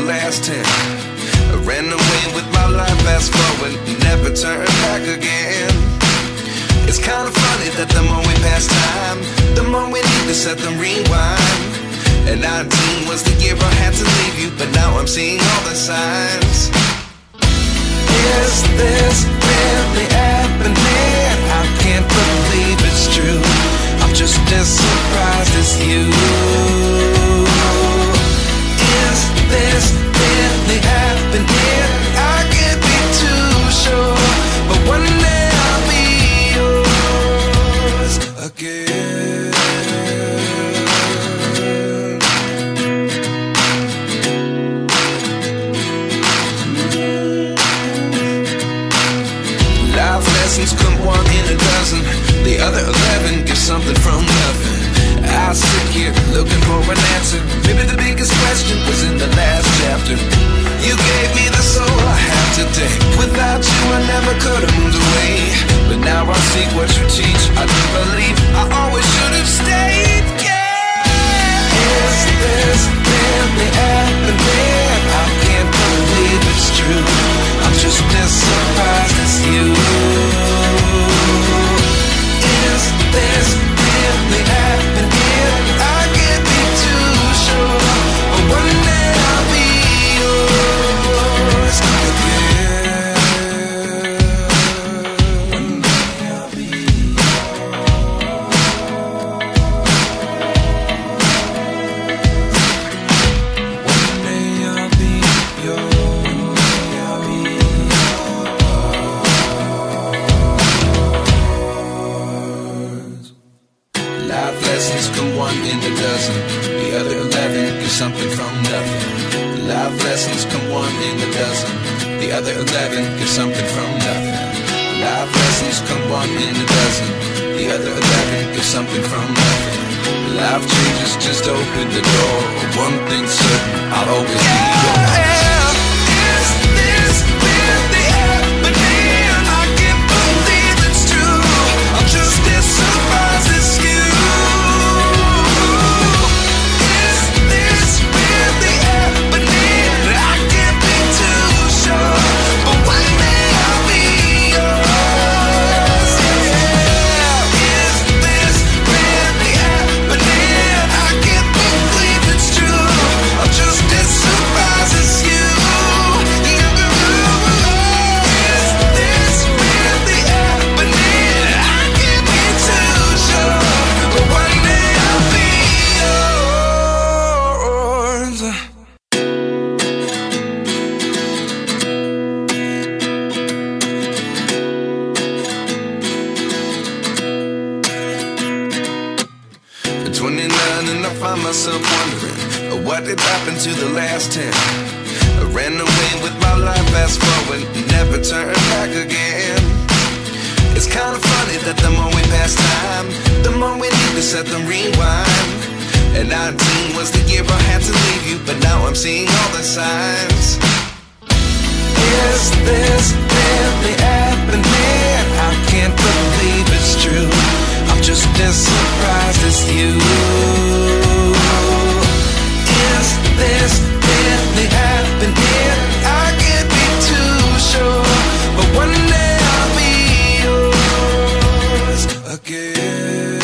last 10. I ran away with my life, fast forward, never turn back again. It's kind of funny that the more we pass time, the more we need to set them rewind. And 19 was the year I had to leave you, but now I'm seeing all the signs. Is this really happening? I can't believe it's true. I'm just as surprised as you. Is this really happening? I can't be too sure, but one day I'll be yours again. Life lessons come one in a dozen. The other 11 get something from nothing. I sit here looking for an answer. Maybe the biggest question was in the last chapter. You gave me the soul I have today. Without you I never could have moved away. But now I see what you teach. I do believe I always should have stayed. Yeah. Is this really happening? I can't believe it's true. I'm just as surprised as you. Is this really happening? I can't be too sure, but one day I'll be yours again. One day I'll be One day I'll be yours. Life lessons come one in a dozen. The other 11 get something from nothing. Life lessons come one in a dozen. The other 11 get something from nothing. Life lessons come one in a dozen. The other 11 get something from nothing. Life changes just open the door. One thing's certain, I'll always be yours. Is this really happening? I can't believe it's true. I'm just as surprised as you. Is this really happening? I can't be too sure, but one day I'll be yours. Yeah. Is this really happening? I can't believe it's true. I'm just as surprised as you. Is this really happening? I can't be too sure, but one day I'll be yours. 29 and I find myself wondering what did happen to the last 10. I ran away with my life, fast forward, never turn back again. It's kind of funny that the more we pass time, the more we need to set them rewind. And 19 was the year I had to leave you, but now I'm seeing all the signs. Is this really happening? I can't believe it's true. I'm just as surprised as you. Is this really happening? I can't be too sure, but one day I'll be yours again.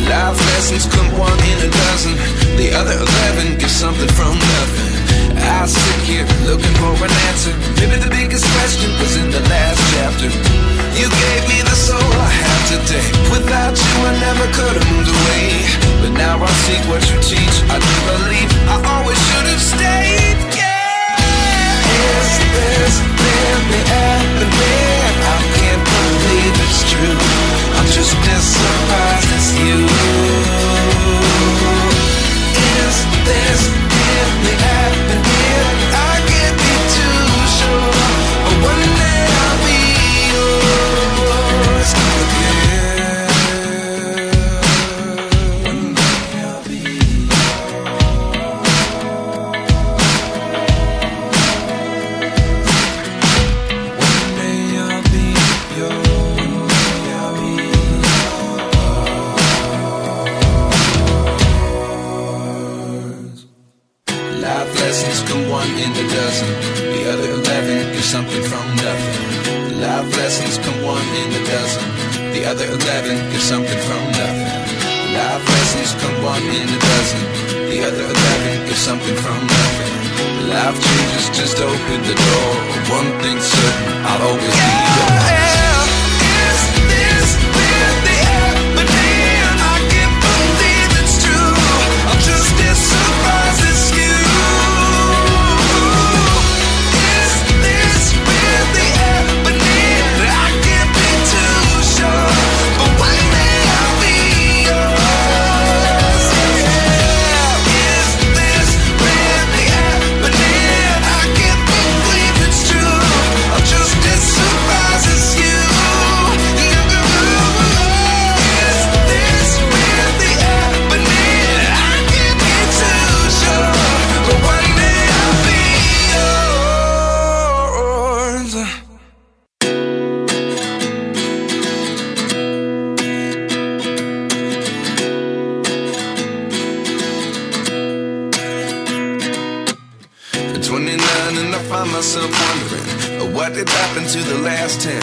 Life lessons come one in a dozen. The other 11 get something from nothing. I sit here looking for an answer. Maybe the biggest question was in the last chapter. You gave me the soul I have today. Without you I never could have moved away. But now I see what you teach. I do believe I always should have stayed. Yeah. Is this really happening? I can't believe it's true. I'm just as surprised as you. Is this really happening? I can't be too sure, but one day I'll be yours again. One day I'll be yours. One day I'll one in a dozen. The other 11 get something from nothing. Life lessons come one in a dozen. The other 11 get something from nothing. Life changes just open the door. One thing's certain, I'll always be yours. Is this really happening? I can't believe it's true. I'm just as surprised as you. Is this really happening? I can't be too sure, but one day I'll be yours. Is this really happening? I can't believe it's true. I'm just as surprised as you. Is this really happening? I can't be too sure, but one day I'll be yours. At 29 and I find myself wondering, what did happen to the last 10?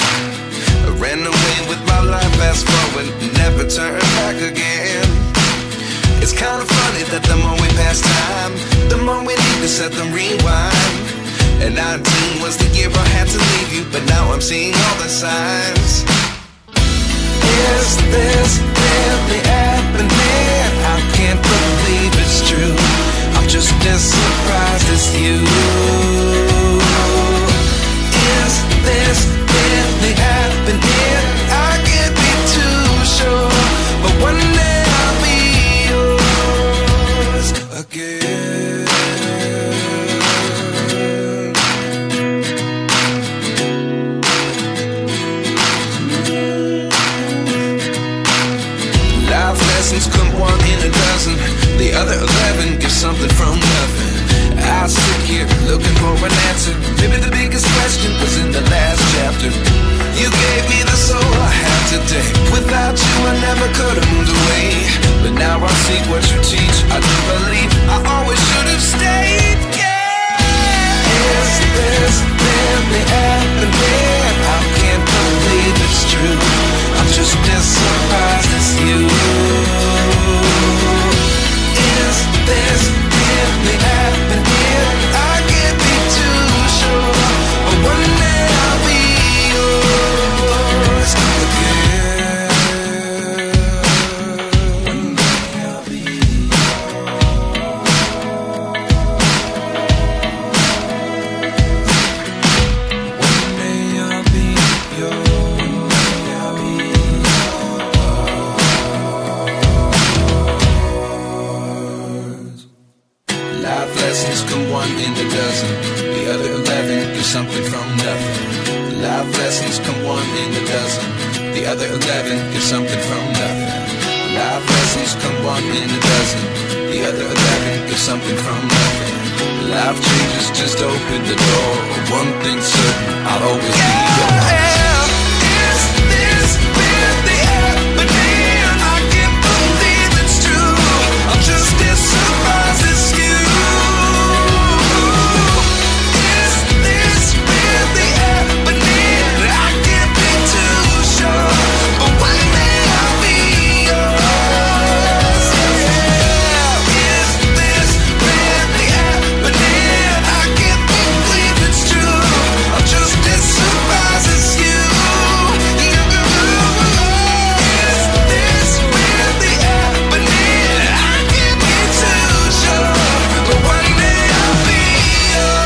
I ran away with my life, fast forward, never turn back again. It's kind of funny that the more we pass time, the more we need to set them rewind. And 19 was the year I had to leave you, but now I'm seeing all the signs. Is this really happening? I can't believe it's true. I'm just as surprised as you. Is this really happening? I can't be too sure, but one day I'll be yours again. Life lessons come one in a dozen. The other 11 get something from nothing. I sit here looking for an answer. Maybe the biggest question was in the last chapter. You gave me the soul I have today. Without you I never could have moved away. But now I see what you teach. I do believe I always should have stayed. Yeah. Is this really happening? I can't believe it's true. I'm just as surprised as you. Is this really happening? I can't be too sure, but one day I'll be yours again. One day I'll be Life lessons come one in a dozen. The other 11 get something from nothing. Life lessons come one in a dozen. The other 11 get something from nothing. Life lessons come one in a dozen. The other 11 get something from nothing. Life changes just open the door. One thing's certain, I'll always be yours. Is this really happening? I can't believe it's true. I'm just as surprised as you. Is this really happening? I can't be too sure, but one day I'll be yours. Is this really happening? I can't believe it's true. I'm just as surprised as you. Is this really happening? I can't be too sure, but one day I'll be yours.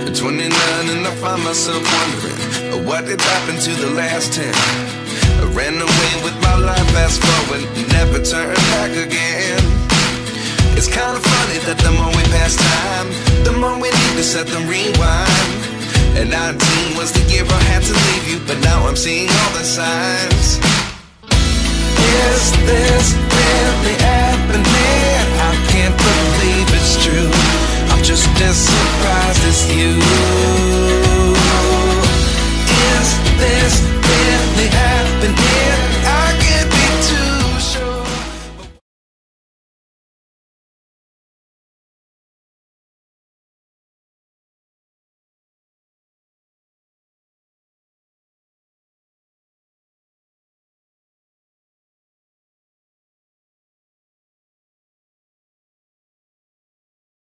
At 29 and I find myself wondering, what did happen to the last 10? I ran away with my life, fast forward, never turn back again. It's kind of funny that the more we pass time, the more we need to set them rewind. And 19 was the year I had to leave you, but now I'm seeing all the signs. Is this really happening? I can't believe it's true. I'm just as surprised as you.